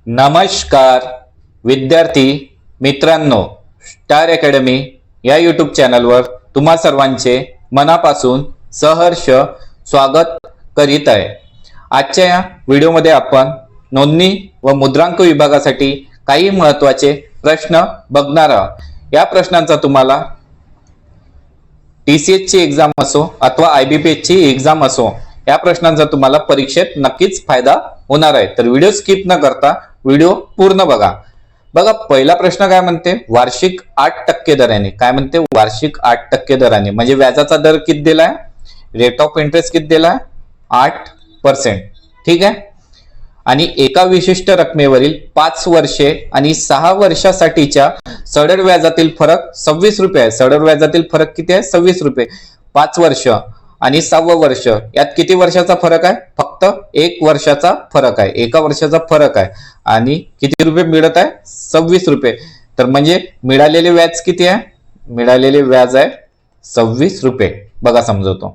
नमस्कार विद्यार्थी मित्रांनो, स्टार अकॅडमी या यूट्यूब चॅनलवर तुम्हा सर्वांचे मनापासून सहर्ष स्वागत करीत आहे। आजच्या या व्हिडिओमध्ये आपण नोंदणी व मुद्रांक विभागासाठी काही महत्त्वाचे प्रश्न बघणार आहोत। या प्रश्नांचा तुम्हाला TCS ची एग्जाम असो अथवा IBPS ची एग्जाम असो, या प्रश्नांचा तुम्हाला परीक्षेत नक्कीच फायदा होणार आहे। तर व्हिडिओ स्किप न करता व्हिडिओ पूर्ण बघा। बघा, पहिला प्रश्न काय म्हणते, वार्षिक 8% दराने। काय म्हणते, वार्षिक 8% दराने म्हणजे व्याजाचा दर किती दिलाय, रेट ऑफ इंटरेस्ट किती दिलाय, 8%। ठीक आहे। आणि एका विशिष्ट रकमेवरील 5 वर्षे आणि 6 वर्षासाठीच्या सढळ व्याजातील फरक 26 रुपये आहे। सढळ व्याजातील फरक किती आहे, 26 रुपये। 5 वर्ष आणि 6वं वर्ष यात किती वर्षाचा फरक आहे, फक्त 1 वर्षाचा फरक आहे। एका वर्षाचा फरक आहे आणि किती रुपये मिळत आहे, 26 रुपये। तर म्हणजे मिळालेले व्याज किती आहे, मिळालेले व्याज आहे 26 रुपये। बघा समजवतो।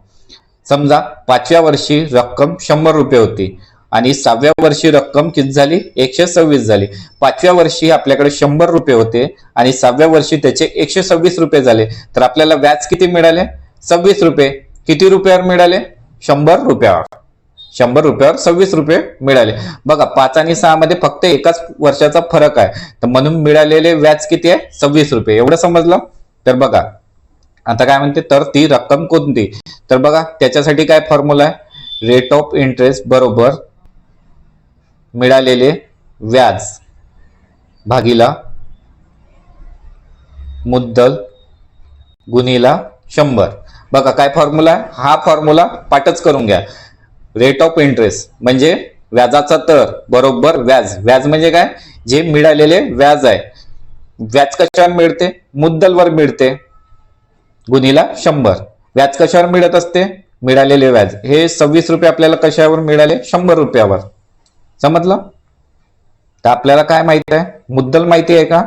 समजा 5व्या वर्षी रक्कम 100 रुपये होती आणि 6व्या वर्षी रक्कम किती झाली, 126 झाली। 5व्या वर्षी आपल्याकडे 100 रुपये होते आणि 6व्या वर्षी त्याचे 126 रुपये झाले। तर आपल्याला व्याज किती मिळाले, 26 रुपये। किती रुपयावर मिळाले, 100 रुपयावर। 100 रुपयावर 26 रुपये मिळाले। बघा, 5 आणि 6 मध्ये फक्त एकाच वर्षाचा फरक आहे, तर म्हणून मिळालेले व्याज किती आहे, 26 रुपये। एवढं समजलं। तर बघा आता काय म्हणते, तर ती रक्कम कोणती। तर बघा त्याच्यासाठी काय फॉर्म्युला आहे, रेट ऑफ इंटरेस्ट बरोबर मिळालेले व्याज भागिला मुद्दल गुणिला 100। बघा काय फॉर्म्युला आहे, हा फॉर्म्युला पाठच करून घ्या। रेट ऑफ इंटरेस्ट म्हणजे व्याजाचा दर बरोबर व्याज। व्याज म्हणजे काय, जे मिळालेले व्याज आहे। व्याज कशावर मिळते, मुद्दलवर मिळते, गुणिला 100। व्याज कशावर मिळत असते, मिळालेले व्याज। हे 26 रुपये आपल्याला कशावर मिळाले, 100 रुपयावर। समजलं। तर आपल्याला काय माहित आहे, मुद्दल माहिती आहे का,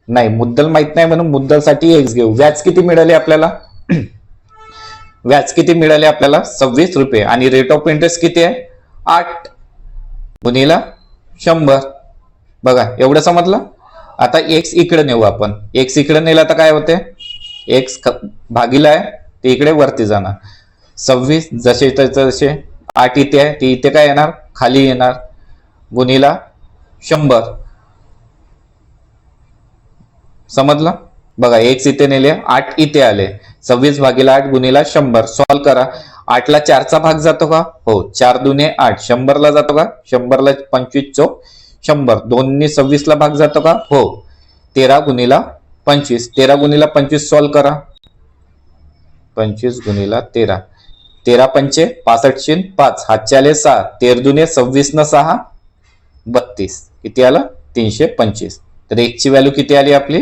नाही मुद्दल माहित नाही, म्हणून मुद्दलसाठी x घेऊ। व्याज किती मिळाले आपल्याला व्याज किती मिळाले आपल्याला, 26 रुपये। आणि रेट ऑफ इंटरेस्ट किती आहे, 8 गुणिला 100। बघा एवढं समजलं। आता x इकडे नेऊ आपण। x इकडे नेला तर काय होते, x भागिला आहे ते इकडे वरती जाणार। 26 जसे तसे 8 इथे आहे, ते इथे काय येणार, खाली येणार, गुणिला 100। समजलं। बघा x इथे नेले, 8 इथे आले, 26 भागिला 8 गुणिला 100। सॉल्व करा। 8 ला 4 चा भाग जातो का, हो। 4 दुने 8, 100 ला जातो का, 100 ला 25 चौक 100। 2 ने 26 ला भाग जातो का, हो। 13 गुणिला 25, 13 गुणिला 25 सॉल्व करा। 25 गुणिला 13, 13 पंचे 65 5, हातचे आले 6, 13 दुने 26 न 6 32, किती आला, 325। तर x ची व्हॅल्यू किती आली आपली,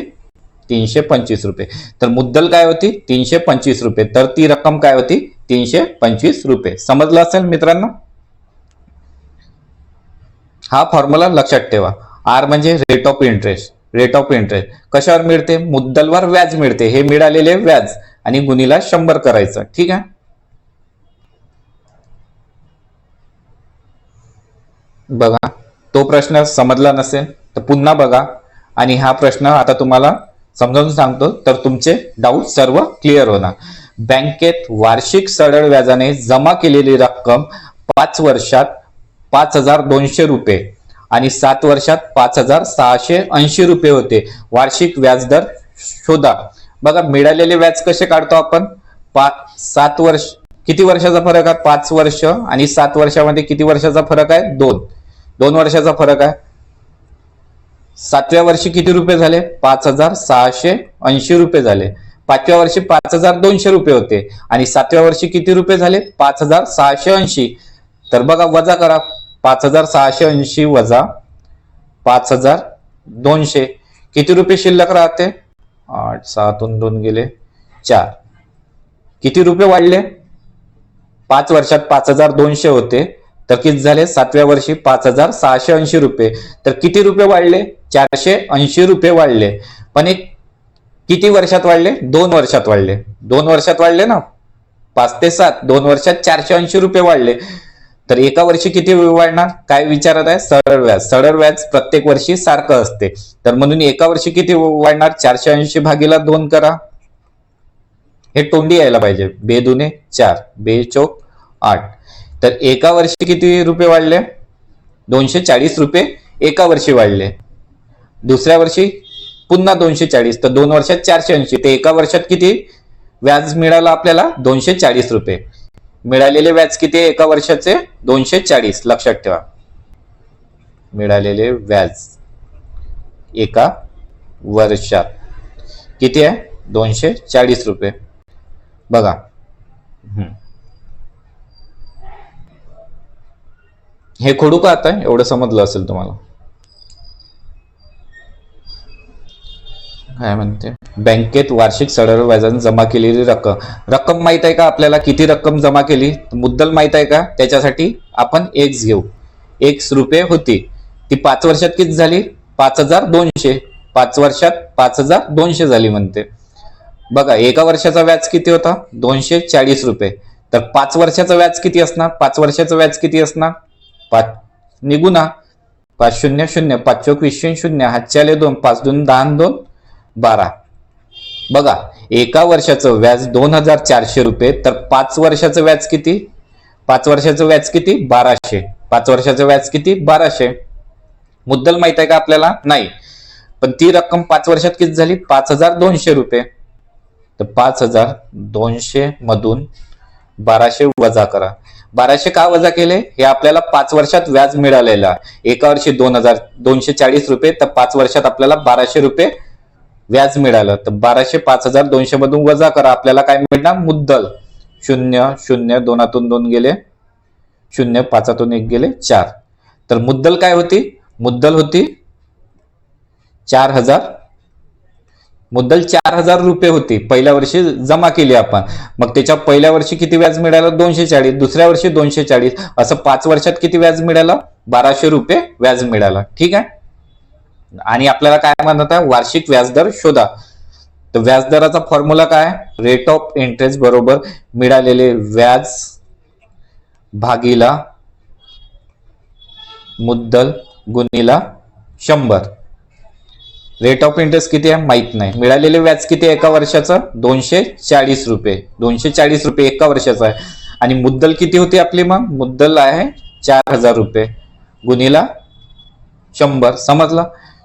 325 रुपये। तर मुद्दल काय होती, 325 रुपये। तर ती रक्कम काय होती, 325 रुपये। समजलं असेल मित्रांनो। हा फॉर्म्युला लक्षात ठेवा। R म्हणजे rate of interest. Rate of interest कशावर मिळते, मुद्दलवर व्याज मिळते। हे मिळालेले व्याज आणि गुणिला 100 करायचं। ठीक आहे। बघा तो प्रश्न समजला नसेल तर पुन्हा बघा आणि हा प्रश्न आता तुम्हाला समजावून सांगतो, तर तुमचे डाऊट सर्व क्लिअर होणार। बँकेत वार्षिक सढळ व्याजाने जमा केलेली रक्कम 5 वर्षात 5200 रुपये आणि 7 वर्षात 5680 रुपये होते। वार्षिक व्याजदर शोधा। बघा मिळालेले व्याज कसे काढतो आपण, 7 वर्ष किती वर्षाचा फरक आहे, 5 वर्ष आणि 7 वर्षामध्ये किती वर्षाचा फरक आहे, 2 वर्षाचा फरक आहे। 7व्या वर्षी किती रुपये झाले, 5680 रुपये झाले। 5व्या वर्षी 5200 रुपये होते आणि 7व्या वर्षी किती रुपये झाले, 5680। तर बघा वजा करा, 5680 वजा 5200, किती रुपये शिल्लक राहते, 8 7 2 गेले 4। किती रुपये वाढले, 5 वर्षात 5200 होते, तर किती झाले, 7व्या वर्षी 5680 रुपये। तर किती रुपये वाढले, 480 रुपये वाढले। पण एक किती वर्षात वाढले, 2 वर्षात वाढले। 2 वर्षात वाढले ना, 5 ते 7 2 वर्षात 480 रुपये वाढले। तर एका वर्षी किती वाढणार काय विचारत आहे? सरळ व्याज. सरळ व्याज प्रत्येक वर्षी सारखं असते, तर म्हणून एका वर्षी किती वाढणार? 480 भागीला 2 करा, हे तोंडी यायला पाहिजे. 2 दुने 4, 2 चौक 8. तर एका वर्षी किती रुपये वाढले? 240 रुपये एका वर्षी वाढले. दुसऱ्या वर्षी पुन्हा 240, तर 2 वर्षात 480. ते एका वर्षात किती व्याज मिळालं आपल्याला? 240 रुपये. मिळालेले व्याज किती आहे एका वर्षाचे? 240. लक्षात ठेवा, मिळालेले व्याज एका वर्षात किती आहे? 240 रुपये. बघा, हे खोडू का आता? एवढं समजलं असेल तुम्हाला. काय म्हणते? बँकेत वार्षिक सरळ व्याजाने जमा केलेली रक्कम माहित आहे का आपल्याला? किती रक्कम जमा केली? मुद्दल माहित आहे का? त्याच्यासाठी आपण एक्स घेऊ. एक्स रुपये होती, ती 5 वर्षात किती झाली? 5200. 5 वर्षात 5200 झाली म्हणते. बघा, एका वर्षाचा व्याज किती होता? 240 रुपये. तर 5 वर्षाचं व्याज किती असणार? 5 वर्षाचं व्याज किती असणार? 5 निगुणा 5 0 0, 5 चौक 20 0, हातच्याले 2, 5 2 10 2 12. बघा, एका वर्षाचं व्याज 2400 रुपये. तर 5 वर्षाचं व्याज किती? 5 वर्षाचं व्याज किती? 1200. 5 वर्षाचं व्याज किती? 1200. मुद्दल माहित आहे का आपल्याला? नाही. पण ती रक्कम 5 वर्षात किती झाली? 5200 रुपये. तर 5200 मधून 1200 वजा करा. 1200 का वजा केले? हे आपल्याला 5 वर्षात व्याज मिळालेला. एका वर्षी 240 रुपये, तर 5 वर्षात आपल्याला 1200 रुपये व्याज मिळालं. तर 1200 5200 मधून वजा करा, आपल्याला काय मिळणार? मुद्दल. 0 0 2 2 गेले, 0 5 1 गेले 4. तर मुद्दल काय होती? मुद्दल होती 4000. मुद्दल 4000 रुपये होती. पहिल्या वर्षी जमा केली आपण. मग त्याच्या पहिल्या वर्षी किती व्याज मिळालं? 240. दुसऱ्या वर्षी 240. असं 5 वर्षात किती व्याज मिळालं? 1200 रुपये व्याज मिळालं. ठीक आहे. आणि आपल्याला काय म्हणत आहे? वार्षिक व्याजदर शोधा. तर व्याजदराचा फॉर्म्युला काय? रेट ऑफ इंटरेस्ट बरोबर मिळालेले व्याज भागीला मुद्दल गुणिला 100. रेट ऑफ इंटरेस्ट किती आहे माहित नाही. मिळालेले व्याज किती आहे एका वर्षाचं? 240 रुपये. 240 रुपये एका वर्षाचं आहे. आणि मुद्दल किती होती आपली? मग मुद्दल आहे 4000 रुपये गुणिला 100. समजलं?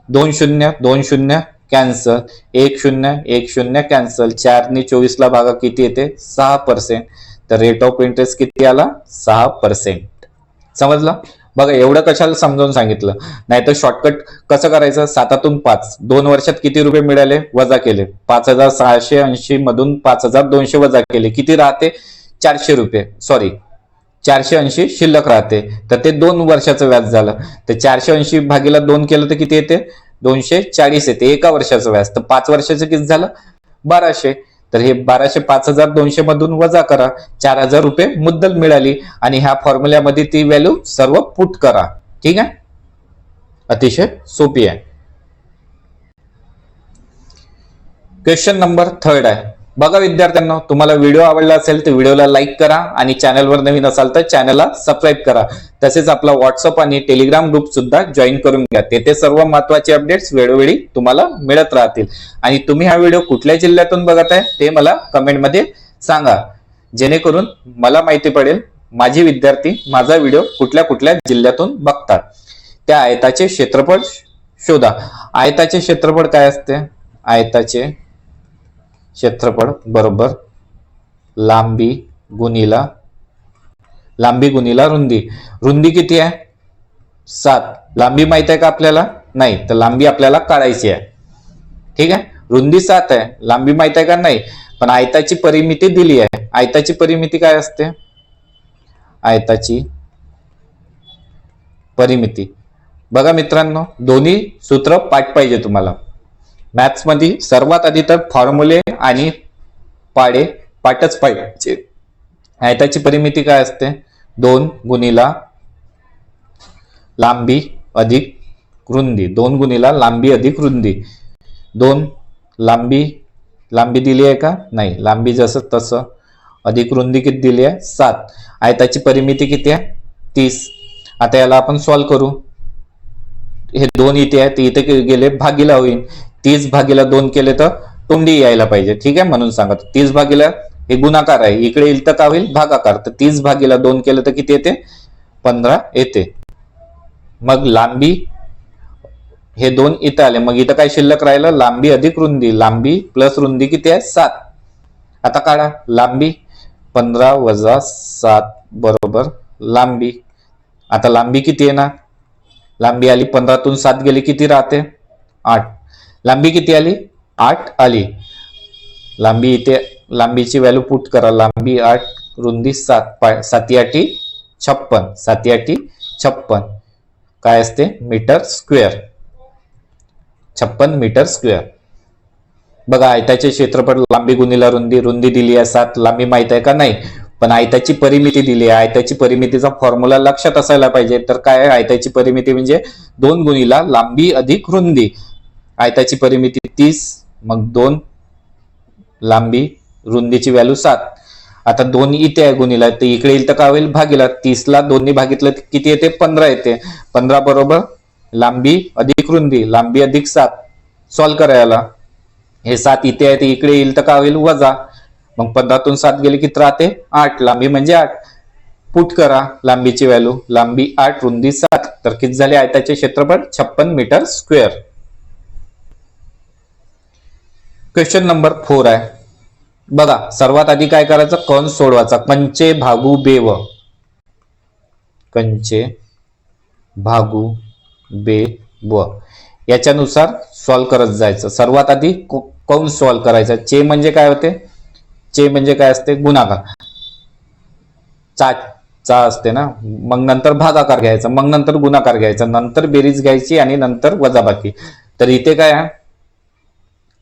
2 0 2 0 कॅन्सल, 1 0 1 0 कॅन्सल. 4 ने 24 ला भागा किती येते? 6%. तर रेट ऑफ इंटरेस्ट किती आला? 6%. समजलं? बघा, एवढं कशाला समजावून सांगितलं. नाहीतर शॉर्टकट कसं करायचं? 7 5 2 वर्षात किती रुपये मिळाले? वजा केले. 5680 मधून 5200 वजा केले. किती राहते? 400 रुपये. सॉरी, 480 शिल्लक राहते. तर ते 2 वर्षाचं व्याज झालं. तर 480 भागीला 2 केलं तर किती येते? 240 येते एका वर्षाचं व्याज. तर 5 वर्षाचं किती झालं? 1200. तर हे 1200 5200 मधून वजा करा. 4000 रुपये मुद्दल मिळाली. आणि ह्या फॉर्म्युल्यामध्ये ती व्हॅल्यू सर्व पुट करा. ठीक आहे. अतिशय सोपी आहे. क्वेश्चन नंबर 3 आहे. बघा विद्यार्थ्यांनो, तुम्हाला व्हिडिओ आवडला असेल तर व्हिडिओला लाईक करा आणि चॅनलवर नवीन असाल तर चॅनलला सबस्क्राईब करा. तसेच आपला व्हॉट्सअप आणि टेलिग्राम ग्रुप सुद्धा जॉईन करून घ्या. तेथे सर्व महत्त्वाचे अपडेट्स वेळोवेळी तुम्हाला मिळत राहतील. आणि तुम्ही हा व्हिडिओ कुठल्या जिल्ह्यातून बघत आहे ते मला कमेंटमध्ये सांगा, जेणेकरून मला माहिती पडेल माझे विद्यार्थी माझा व्हिडिओ कुठल्या कुठल्या जिल्ह्यातून बघतात. त्या आयताचे क्षेत्रफळ शोधा. आयताचे क्षेत्रफळ काय असते? आयताचे क्षेत्रफळ बरोबर लांबी गुणिला रुंदी. रुंदी किती आहे? 7. लांबी माहित आहे का आपल्याला? नाही. तर लांबी आपल्याला काढायची आहे. ठीक आहे. रुंदी 7 आहे, लांबी माहित आहे का? नाही. पण आयताची परिमिती दिली आहे. आयताची परिमिती काय असते? आयताची परिमिती बघा मित्रांनो, दोन्ही सूत्र पाठ पाहिजे तुम्हाला. मॅथ्स मध्ये सर्वात आधी तर फॉर्म्युले आणि पाडे पाठच पाहिजे. आयताची परिमिती काय असते? 2 गुणिला लांबी अधिक रुंदी. 2 गुणिला लांबी अधिक रुंदी. 2 लांबी दिली आहे का? नाही. लांबी जसं तसं अधिक रुंदी किती दिली आहे? 7. आयताची परिमिती किती आहे? 30. आता याला आपण सॉल्व्ह करू. हे 2 इथे आहे, ते इथे गेले भागीला होईल. 30 भागीला 2 केले तर तोंडी यायला पाहिजे. ठीक आहे, म्हणून सांगा 30 भागीला हे गुणाकार आहे, इकडे येईल तर काय होईल भागाकार. तर 30 भागीला 2 केलं तर किती येते 15 येते. मग लांबी हे 2 इथं आले, मग इथं काय शिल्लक राहिलं लांबी अधिक रुंदी. लांबी प्लस रुंदी किती आहे 7. आता काढा लांबी 15 वजा 7 बरोबर लांबी. आता लांबी किती येणार, लांबी आली 15 तून 7 गेली किती राहते 8. लांबी किती आली 8 आली. लांबी इथे लांबीची व्हॅल्यू पुट करा. लांबी 8 रुंदी 7 7 8 56. 7 8 56 काय असते मीटर स्क्वेअर. 56 metre square. बघा आयताचे क्षेत्रफळ लांबी गुणिला रुंदी. रुंदी दिली आहे 7, लांबी माहित आहे का नाही, पण आयताची परिमिती दिली आहे. आयताची परिमितीचा फॉर्म्युला लक्षात असायला पाहिजे. तर काय आहे आयताची परिमिती म्हणजे 2 गुणिला लांबी अधिक रुंदी. आयताची परिमिती 30, मग 2 लांबी रुंदीची व्हॅल्यू 7. आता 2 इथे आहे गुणिला, तर इकडे येईल तर काय होईल भागीला. 30 ला 2 ने भागितलं किती येते 15 येते. 15 बरोबर लांबी अधिक रुंदी. लांबी अधिक 7 सॉल्व्ह करायला. हे 7 इथे आहे, ते इकडे येईल तर काय होईल वजा. मग 15 तून 7 गेले किती राहते 8. लांबी म्हणजे 8. पुट करा लांबीची व्हॅल्यू. लांबी 8 रुंदी 7 तर किती झाले आयताचे क्षेत्रफळ 56 मीटर स्क्वेअर. क्वेश्चन नंबर 4 आहे. बघा सर्वात आधी काय करायचं कंस सोडवायचा. कंचे भागू बेव. कंचे भागू बे व याच्यानुसार सॉल्व्ह करत जायचं. सर्वात आधी कंस सॉल्व्ह करायचा. चे म्हणजे काय होते, चे म्हणजे काय असते गुणाकार. चा असते ना, मग नंतर भागाकार घ्यायचा, मग नंतर गुणाकार घ्यायचा, नंतर बेरीज घ्यायची आणि नंतर वजाबाकी. तर इथे काय आहे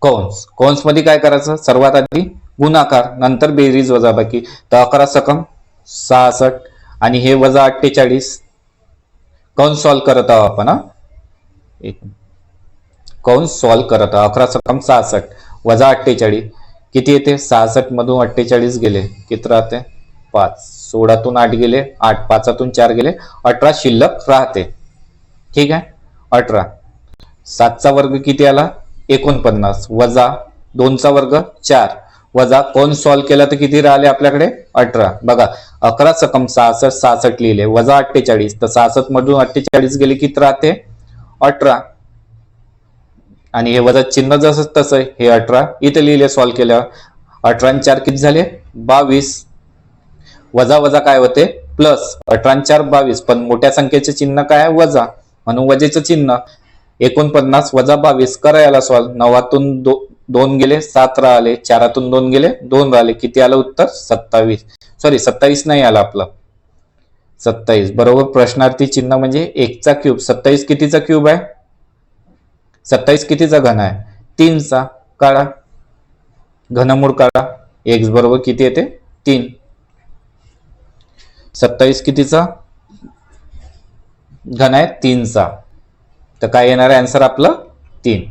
कंस. कंस मध्ये काय करायचं सर्वात आधी गुणाकार, नंतर बेरीज वजाबाकी. तर 11 सकम 66 आणि हे वजा 48. कंस सॉल्व्ह करत आहोत आपण. कंस सॉल्व्ह करत आहोत. 11 सकम 66 वजा 48 किती येते. 66 मधून 48 गेले किती राहते 5. 16 तून 8 गेले 8. 5 4 गेले 18 शिल्लक राहते. ठीक आहे 18. 7 चा वर्ग किती आला 49 वजा 2 चा वर्ग 4 वजा कंस सॉल्व्ह केला तर किती राहिले आपल्याकडे 18. बघा 11 सकम 66 66 लिहिले वजा 48. तर 66 मधून 48 गेले किती राहते 18. आणि हे वजा चिन्ह जसं तसं हे 18 इथे लिहिले सॉल्व्ह केल्यावर. 18 आणि 4 किती झाले 22. वजा वजा काय होते प्लस. 18 आणि 4 22, पण मोठ्या संख्येचे चिन्ह काय आहे वजा, म्हणून वजेचं चिन्ह. 49 वजा 22 करा याला सॉल्व्ह. 9तून 2 गेले 7 राहिले. 4तून 2 गेले 2 राहिले. किती आलं उत्तर 27. सॉरी 27 नाही आला आपलं 27 बरोबर. प्रश्नार्थी चिन्ह म्हणजे 1 चा क्यूब. 27 कितीचा क्यूब आहे 27 कितीचा घन आहे 3 चा. काढा घनमूळ काढा. x बरोबर किती येते 3. 27 कितीचा घन आहे 3 चा. तर काय येणार आहे आन्सर आपलं 3.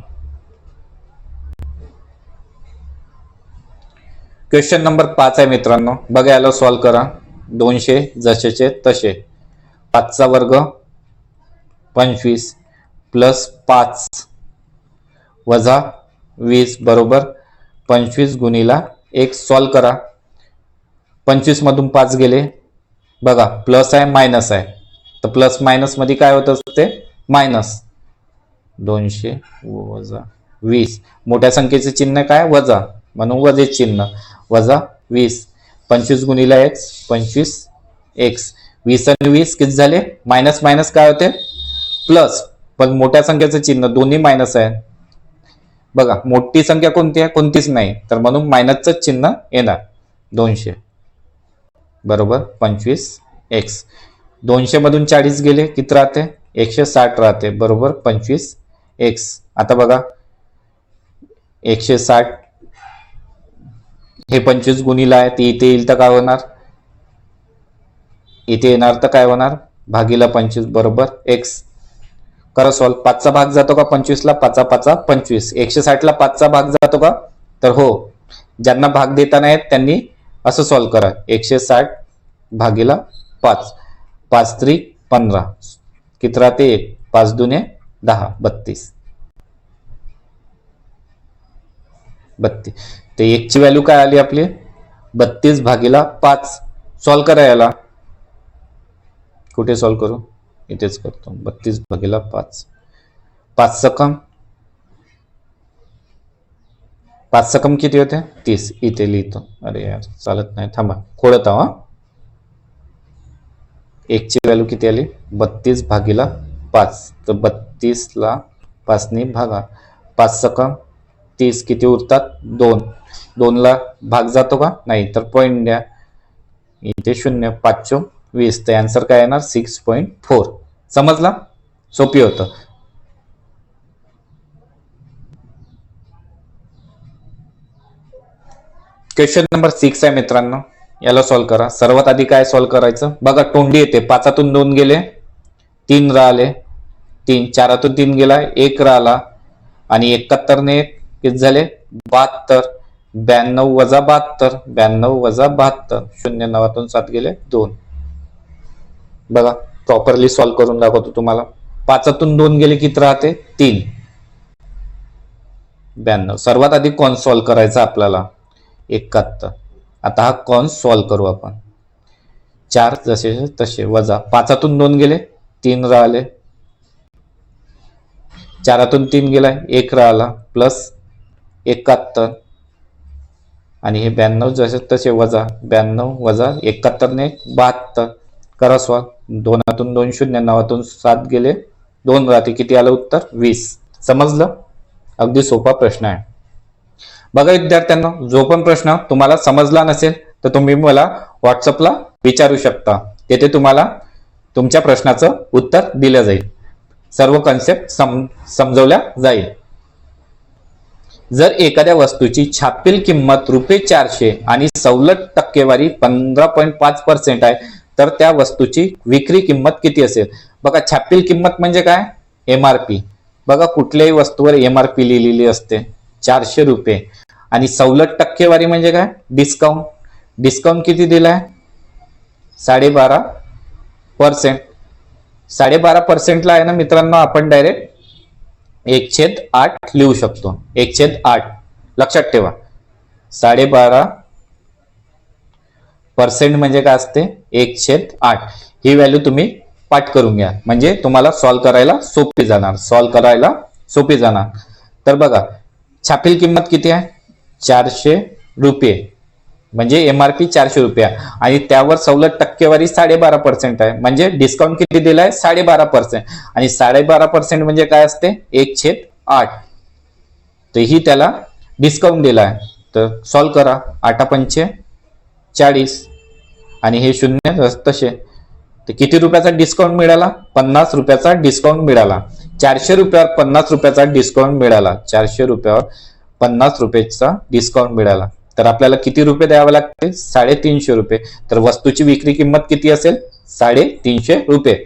क्वेश्चन नंबर 5 आहे मित्रांनो. बघा याला सॉल्व्ह करा. 200 जसेचे तसे. 5 चा वर्ग 25 प्लस 5 वजा 20 बरोबर 25 गुणिला 1 सॉल्व्ह करा. 25 मधून 5 गेले. बघा प्लस आहे मायनस आहे, तर प्लस मायनस मध्ये काय होत असते मायनस. 200 वजा 20 मोठ्या संख्येचे चिन्ह काय वजा, म्हणून वजे चिन्ह वजा 20. 25 गुणिला x 25 x. 20 आणि 20 किती झाले मायनस मायनस काय होते प्लस, पण मोठ्या संख्येचं चिन्ह दोन्ही मायनस आहे. बघा मोठी संख्या कोणती आहे कोणतीच नाही, तर म्हणून मायनसचं चिन्ह येणार. 200 बरोबर 25x. 200 मधून 40 गेले किती राहते 160 राहते बरोबर 25x. आता बघा 160 हे 25 गुणिला आहे, ती इथे येईल तर काय होणार इथे येणार तर काय होणार भागीला 25 बरोबर x. करा सॉल्व. 5 चा भाग जातो का 25 ला 5 5 25. 160 ला 5 चा भाग जातो का, तर हो. ज्यांना भाग देता नाहीत त्यांनी असं सॉल्व करा. 160 भागीला 5. 5 त्रिक 15, किती राहते 1, 5 दुने 10, 32. ते 1 ची व्हॅल्यू काय आली आपली 32 भागिला 5. सॉल्व करा याला. कुठे सॉल्व करू, इथेच करतो. 32 भागिला 5, 5 सकम किती होते 30. इथे लिहितो. अरे यार चालत नाही, थांबा खोडत आहो. 1 ची व्हॅल्यू किती आली 32 भागिला 5. तर 32 ला 5 ने भागा. 5 सकम 30, किती उरतात 2. 2 ला भाग जातो का नाही, तर पॉईंट द्या. इथे 0, 5 चोक 20. तर आन्सर काय येणार 6.4. समजला, सोपी होतं. क्वेश्चन नंबर 6 आहे मित्रांनो, याला सॉल्व करा. सर्वात आधी काय सॉल्व करायचं बघा. तोंडी येते, 5 2 गेले 3 राहिले, 3 4 3 गेला 1 राहिला, आणि 71 ने किती झाले 72. 92 वजा 72, 92 वजा 72, 0 9 7 गेले 2. बघा प्रॉपरली सॉल्व करून दाखवतो तुम्हाला. 5 2 गेले किती राहते 3, 92. सर्वात आधी कॉन्स सॉल्व करायचा आपल्याला 71. आता हा कॉन्स सॉल्व करू आपण. 4 जसे तसे वजा 5 2 गेले 3 राहिले, 4 3 गेला 1 राहिला, प्लस 71, आणि हे 92 जसे तसे वजा 92 वजा 71 ने 72. करा सॉल्व. 2 2 0, 9 7 गेले 2 राहते, किती आलं उत्तर 20. समजलं, अगदी सोपा प्रश्न आहे. बघा विद्यार्थ्यांना, जो पण प्रश्न तुम्हाला समजला नसेल तर तुम्ही मला व्हॉट्सअपला विचारू शकता. तेथे तुम्हाला तुमच्या प्रश्नाचं उत्तर दिलं जाईल. सर्व कन्सेप्ट समजवल्या जाईल. जर एखाद्या वस्तूची छापील किंमत ₹400 आणि सवलत टक्केवारी 15.5% आहे, तर त्या वस्तूची विक्री किंमत किती असेल. बघा छापील किंमत म्हणजे काय, MRP. बघा कुठल्याही वस्तूवर MRP लिहिलेली असते ₹400, आणि सवलत टक्केवारी म्हणजे काय, डिस्काउंट. डिस्काउंट किती दिलाय 12.5%. 12.5% ला आहे ना मित्रांनो, आपण डायरेक्ट 1/8 लिहू शकतो. 1/8 लक्षात ठेवा. 12.5% म्हणजे काय असते 1/8. ही व्हॅल्यू तुम्ही पाठ करून घ्या, म्हणजे तुम्हाला सॉल्व करायला सोपी जाणार. तर बघा छापील किंमत किती आहे ₹400, म्हणजे MRP ₹400, आणि त्यावर सवलत टक्केवारी 12.5% आहे, म्हणजे डिस्काउंट किती दिलाय 12.5%. आणि 12.5% म्हणजे काय असते 1/8. तर ही त्याला डिस्काउंट दिलाय. तर सॉल्व करा. 8 5 40, आणि हे 0 तसे. तर किती रुपयाचा डिस्काउंट मिळाला, ₹50 डिस्काउंट मिळाला. ₹400 ₹50 डिस्काउंट मिळाला. ₹400 डिस्काउंट मिळाला. तर आपल्याला किती रुपये द्यावे लागते ₹350. तर वस्तूची विक्री किंमत किती असेल ₹350.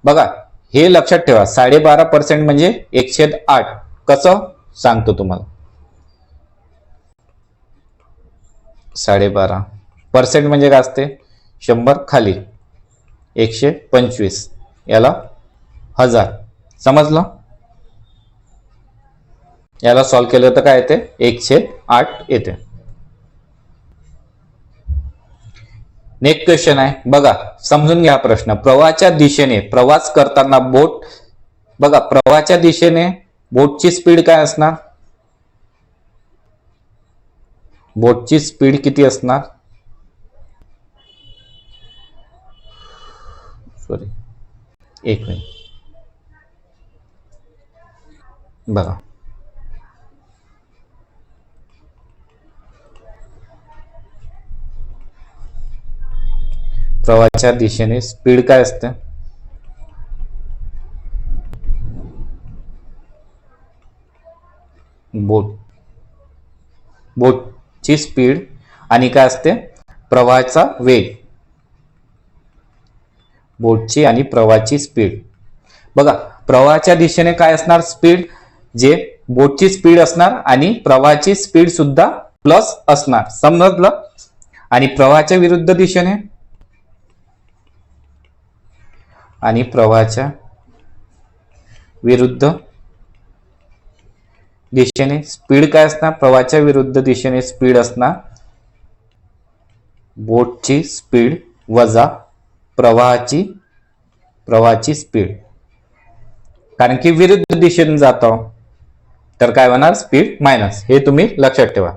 बघा हे लक्षात ठेवा. 12.5% म्हणजे 1/8. कसं सांगतो तुम्हाला. 12.5% म्हणजे काय असते 100 खाली 125, याला 1000. समजलं. याला सॉल्व केलं तर काय येते 1/8 येते. नेक्स्ट क्वेश्चन आहे बघा, समजून घ्या प्रश्न. प्रवाहाच्या दिशेने प्रवास करताना बोट, बघा प्रवाहाच्या दिशेने बोटची स्पीड काय असणार, बोटची स्पीड किती असणार, सॉरी एक मिनिट बघा. प्रवाहाच्या दिशेने स्पीड काय असते, बोटची स्पीड आणि काय असते प्रवाहाचा वेग. बोटची आणि प्रवाहाची स्पीड. बघा प्रवाहाच्या दिशेने काय असणार स्पीड, जे बोटची स्पीड असणार आणि प्रवाहाची स्पीड सुद्धा प्लस असणार. समजलं. आणि प्रवाहाच्या विरुद्ध दिशेने आणि प्रवाहाच्या विरुद्ध दिशेने स्पीड काय असणार? प्रवाहाच्या विरुद्ध दिशेने स्पीड असणार बोटची स्पीड वजा प्रवाहाची स्पीड. कारण की विरुद्ध दिशेने जातो तर काय होणार? Speed minus. हे तुम्ही लक्षात ठेवा.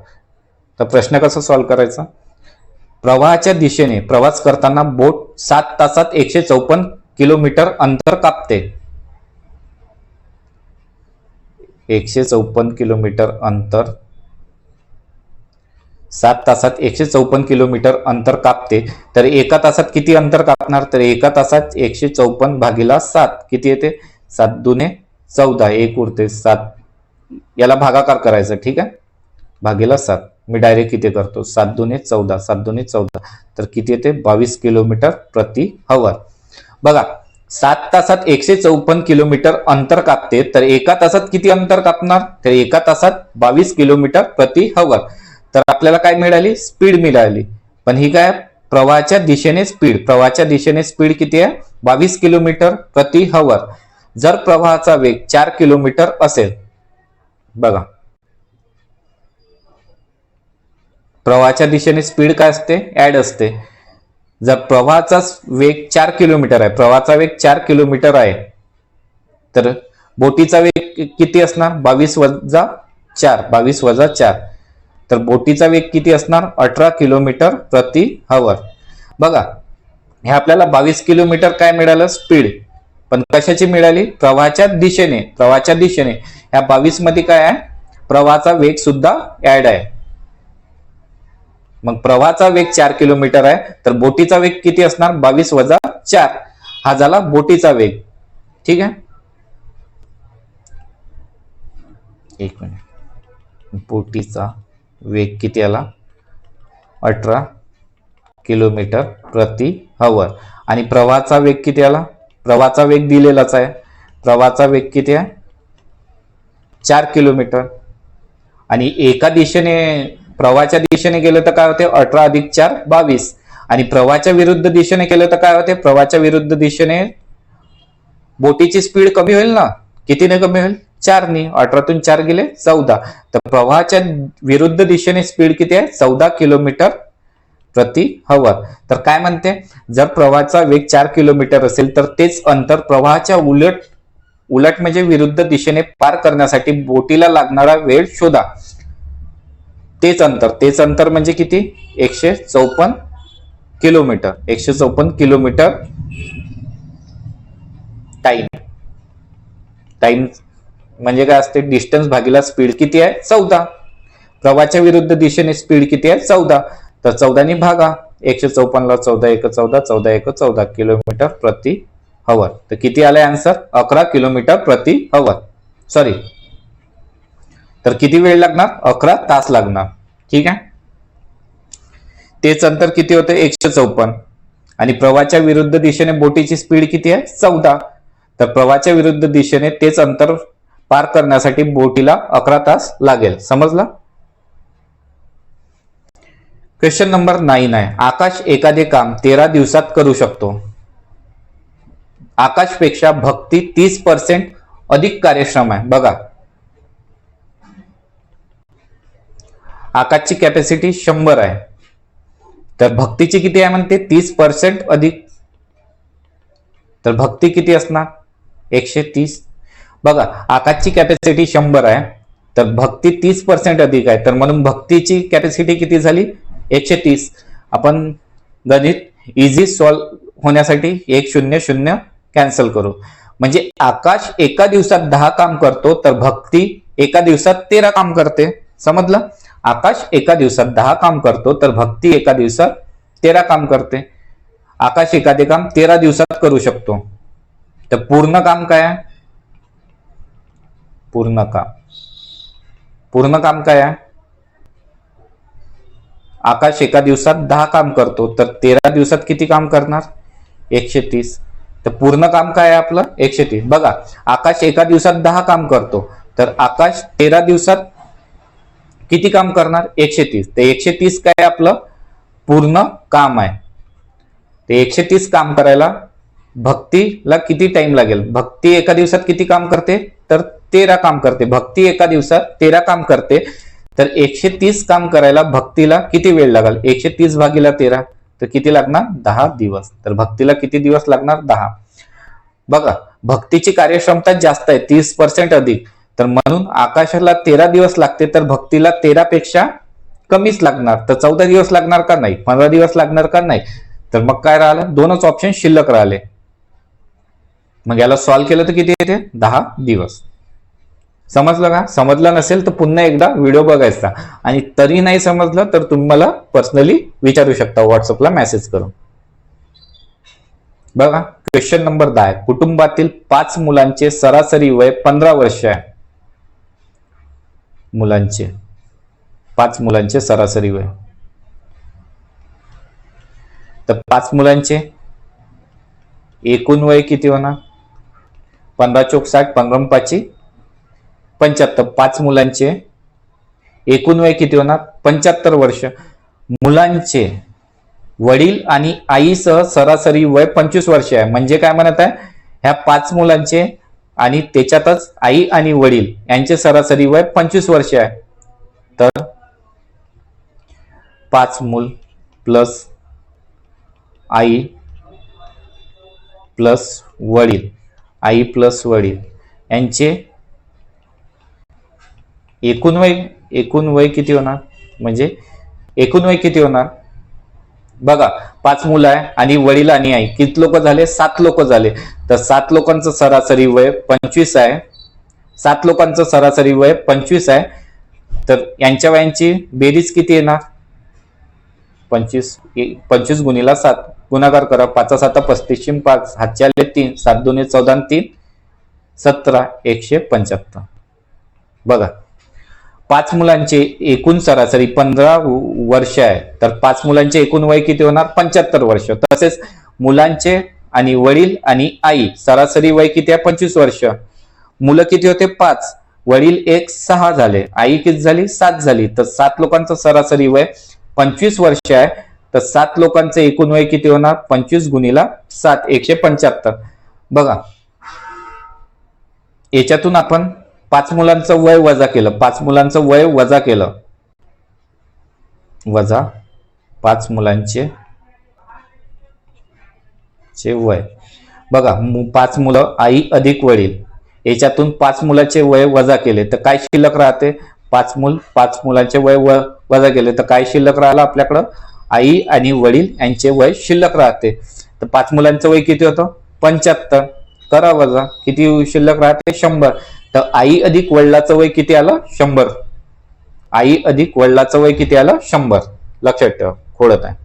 तर प्रश्न कसा सॉल्व्ह करायचा? प्रवाहाच्या दिशेने प्रवास करताना बोट 7 तासात 154 किलोमीटर अंतर कापते. 154 किलोमीटर अंतर 7 तासात 154 किलोमीटर अंतर कापते. तर एका तासात किती अंतर कापणार? तर एका तासात 154 भागीला 7 किती येते? 7 दुने 14, एक उरते 7. याला भागाकार करायचा, ठीक आहे, भागीला 7. मी डायरेक्ट किती करतो? 7 दुने 14, 7 दुने 14. तर किती येते? 22 किलोमीटर प्रति हवर. बघा, 7 तासात 154 किलोमीटर अंतर कापते तर एका तासात किती अंतर कापणार? तर एका तासात 22 किलोमीटर प्रति हवर. तर आपल्याला काय मिळाली? स्पीड मिळाली. पण ही काय? प्रवाहाच्या दिशेने स्पीड. प्रवाहाच्या दिशेने स्पीड किती आहे? 22 किलोमीटर प्रति हवर. जर प्रवाहाचा वेग 4 किलोमीटर असेल, बघा, प्रवाहाच्या दिशेने स्पीड काय असते? ऍड असते. जर प्रवाहाचा वेग 4 किलोमीटर आहे, प्रवाहाचा वेग 4 किलोमीटर आहे, तर बोटीचा वेग किती असणार? 22 वजा 4, 22 वजा 4. तर बोटीचा वेग किती असणार? 18 किलोमीटर प्रति हवर. बघा, हे आपल्याला 22 किलोमीटर काय मिळालं? स्पीड. पण कशाची मिळाली? प्रवाहाच्या दिशेने. प्रवाहाच्या दिशेने ह्या 22 मध्ये काय आहे? प्रवाहाचा वेग सुद्धा ऍड आहे. मग प्रवाहाचा वेग 4 किलोमीटर आहे तर बोटीचा वेग किती असणार? 22 वजा 4. हा झाला बोटीचा वेग, ठीक आहे. एक मिनिट. बोटीचा वेग किती आला? 18 किलोमीटर प्रति हवर. आणि प्रवाहाचा वेग किती आला? प्रवाहाचा वेग दिलेलाच आहे. प्रवाहाचा वेग किती आहे? 4 किलोमीटर. आणि एका दिशेने प्रवाहाच्या दिशेने गेलं तर काय होते? 18 अधिक 4 22. आणि प्रवाहाच्या विरुद्ध दिशेने केलं तर काय होते? प्रवाहाच्या विरुद्ध दिशेने बोटीची स्पीड कमी होईल ना? कितीने कमी होईल? 4 ने. 18 तून 4 गेले 14. तर प्रवाहाच्या विरुद्ध दिशेने स्पीड किती आहे? 14 किलोमीटर प्रति हवर. तर काय म्हणते? जर प्रवाहाचा वेग 4 किलोमीटर असेल तर तेच अंतर प्रवाहाच्या उलट म्हणजे विरुद्ध दिशेने पार करण्यासाठी बोटीला लागणारा वेळ शोधा. तेच अंतर म्हणजे किती? 154 किलोमीटर. 154 किलोमीटर टाइम म्हणजे काय असते? डिस्टन्स भागीला स्पीड किती आहे? 14. प्रवाहाच्या विरुद्ध दिशेने स्पीड किती आहे? 14. तर 14 ने भागा. 154 ला 14 1 14, 14 1 14 किलोमीटर प्रति हवर. तर किती आलाय आन्सर? 11 किलोमीटर प्रति हवर. सॉरी, तर किती वेळ लागणार? 11 तास लागणार, ठीक आहे. तेच अंतर किती होते? 154. आणि प्रवाहाच्या विरुद्ध दिशेने बोटीची स्पीड किती आहे? 14. तर प्रवाहाच्या विरुद्ध दिशेने तेच अंतर पार करण्यासाठी बोटीला 11 तास लागेल. समजला? क्वेश्चन नंबर 9 आहे. आकाश एखादे काम 13 दिवसात करू शकतो. आकाशपेक्षा भक्ती 30% अधिक कार्यक्षम आहे. बघा, आकाशची कॅपॅसिटी 100 आहे तर भक्तीची किती आहे म्हणते? 30% अधिक. तर भक्ती किती असणार? 130. बघा, आकाशची कॅपॅसिटी 100 आहे तर भक्ती 30% अधिक आहे, तर म्हणून भक्तीची कॅपॅसिटी किती झाली? 130. आपण गणित इझी सॉल्व्ह होण्यासाठी 1 0 0 कॅन्सल करू. म्हणजे आकाश एका दिवसात 10 काम करतो तर भक्ती एका दिवसात 13 काम करते. समजलं? आकाश एका दिवसात 10 काम करतो तर भक्ती एका दिवसात 13 काम करते. आकाश एखादे काम 13 दिवसात करू शकतो. तर पूर्ण काम काय आहे? पूर्ण काम काय आहे? आकाश एका दिवसात 10 काम करतो तर 13 दिवसात किती काम करणार? 130. तर पूर्ण काम काय आहे आपलं? 130. बघा, आकाश एका दिवसात 10 काम करतो तर आकाश 13 दिवसात किती काम करणार? 130. ते 130 काय आपलं पूर्ण काम आहे. ते 130 काम करायला भक्तीला किती टाइम लागेल? भक्ती एका दिवसात किती काम करते? तर 13 काम करते. भक्ती एका दिवसात 13 काम करते. तर 130 काम करायला भक्तीला किती वेळ लागेल? 130 भागीला 13 तर किती लागणार? 10 दिवस. तर भक्तीला किती दिवस लागणार? 10. बघा, भक्तीची कार्यक्षमता जास्त आहे, 30% अधिक. तर म्हणून आकाशाला 13 दिवस लागते, तर भक्तीला 13 पेक्षा कमीच लागणार. तर 14 दिवस लागणार का नाही? 15 दिवस लागणार का नाही? तर मग काय राहिलं? दोनच ऑप्शन शिल्लक राहिले. मग याला सॉल्व्ह केलं तर किती येते? 10 दिवस. समजलं का? समजलं नसेल तर पुन्हा एकदा व्हिडिओ बघायचा, आणि तरी नाही समजलं तर तुम्ही मला पर्सनली विचारू शकता व्हॉट्सअपला मेसेज करून. बघा, क्वेश्चन नंबर 10 आहे. कुटुंबातील 5 मुलांचे सरासरी वय 15 वर्ष आहे. मुलांचे 5 मुलांचे सरासरी वय. तर 5 मुलांचे एकूण वय किती होणार? 15 चोक 60, 15 5 75. 5 मुलांचे एकूण वय किती होणार? 75 वर्ष. मुलांचे वडील आणि आईसह सरासरी वय 25 वर्ष आहे. म्हणजे काय म्हणत आहे? ह्या 5 मुलांचे आणि त्याच्यातच आई आणि वडील यांचे सरासरी वय 25 वर्ष आहे. तर 5 मूल प्लस आई प्लस वडील, आई प्लस वडील यांचे एकूण वय किती होणार? म्हणजे एकूण वय किती होणार? बघा, 5 मुलं आहे आणि वडील आणि आई किती लोक झाले? 7 लोक झाले. तर 7 लोकांचं सरासरी वय 25 आहे. 7 लोकांचं सरासरी वय 25 आहे. तर यांच्या वयांची बेरीज किती येणार? 25 गुणिला 7 गुणाकार करा. 5 7 35 5 हातचे आले 3 7 2 14 3 17 175. बघा, 5 मुलांचे एकूण सरासरी 15 वर्ष आहे. तर 5 मुलांचे एकूण वय किती होणार? 75 वर्ष. तसेच मुलांचे आणि वडील आणि आई सरासरी वय किती आहे? 25 वर्ष. मुलं किती होते? 5. वडील 6 झाले, आई किती झाली? 7 झाली. तर 7 लोकांचं सरासरी वय 25 वर्ष आहे. तर 7 लोकांचं एकूण वय किती होणार? 25 गुणिला 7 175. बघा, याच्यातून आपण 5 मुलांचं वय वजा केलं. 5 मुलांचं वय वजा केलं. वजा 5 मुलांचे वय. बघा, 5 मुलं आई अधिक वडील, याच्यातून 5 मुलाचे वय वजा केले तर काय शिल्लक राहते? 5 मुलांचे वय वजा केले तर काय शिल्लक राहिलं आपल्याकडं? आई आणि वडील यांचे वय शिल्लक राहते. तर 5 मुलांचं वय किती होतं? 75. करा वजा, किती शिल्लक राहते? 100. तर आई अधिक वडिलाचं वय किती आलं? 100. आई अधिक वडिलाचं वय किती आलं? 100. लक्षात ठेवा, खोडत आहे.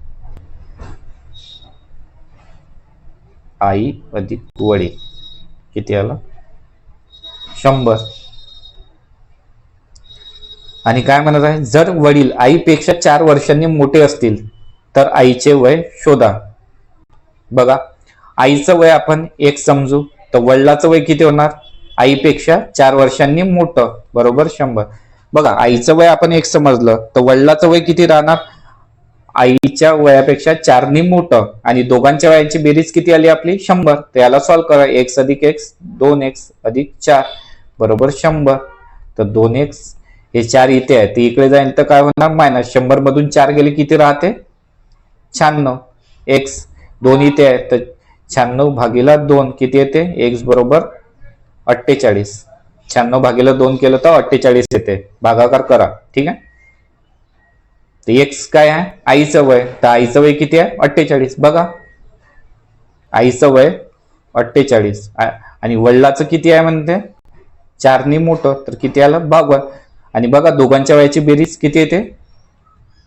आई अधिक वडील किती आलं? 100. आणि काय म्हणत आहे? जर वडील आईपेक्षा 4 वर्षांनी मोठे असतील तर आईचे वय शोधा. बघा, आईचं वय आपण 1 समजू, तर वडिलाचं वय किती होणार? आईपेक्षा 4 वर्षांनी मोठं, बरोबर 100. बघा, आईचं वय आपण 1 समजलं, तर वडिलाचं वय किती राहणार? आईच्या वयापेक्षा 4 मोठं, आणि दोघांच्या वयाची बेरीज किती आली आपली? 100. तर याला सॉल्व्ह करा. x अधिक x 2x अधिक 4 बरोबर 100. तर 2x हे 4 इथे आहे, ते इकडे जाईल तर काय होणार? मायनस. 100 मधून 4 गेले किती राहते? 96. x 2 इथे आहे, तर 96 भागीला 2 किती येते? x बरोबर 48. 96 भागीला 2 केलं तर 48 येते. भागाकार करा. ठीक आहे. तर x काय आहे? आईचं वय. तर आईचं वय किती आहे? 48. बघा, आईचं वय 48 आणि वडिलाचं किती आहे म्हणते? 4 मोठं, तर किती आलं? 52. आणि बघा, दोघांच्या वयाची बेरीज किती येते?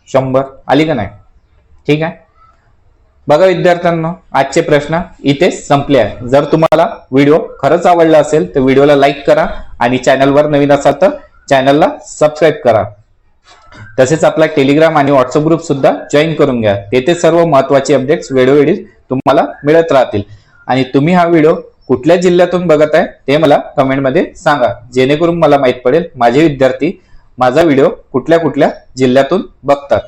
100. आली का नाही? ठीक आहे. बघा विद्यार्थ्यांनो, आजचे प्रश्न इथे संपले आहे. जर तुम्हाला व्हिडिओ खरंच आवडला असेल तर व्हिडिओला लाईक करा, आणि चॅनलवर नवीन असाल तर चॅनलला सबस्क्राईब करा. तसेच आपला टेलिग्राम आणि व्हॉट्सअप ग्रुप सुद्धा जॉईन करून घ्या. तेथे सर्व महत्त्वाचे अपडेट्स वेळोवेळी तुम्हाला मिळत राहतील. आणि तुम्ही हा व्हिडिओ कुठल्या जिल्ह्यातून बघत आहे ते मला कमेंटमध्ये सांगा, जेणेकरून मला माहित पडेल माझे विद्यार्थी माझा व्हिडिओ कुठल्या जिल्ह्यातून बघतात.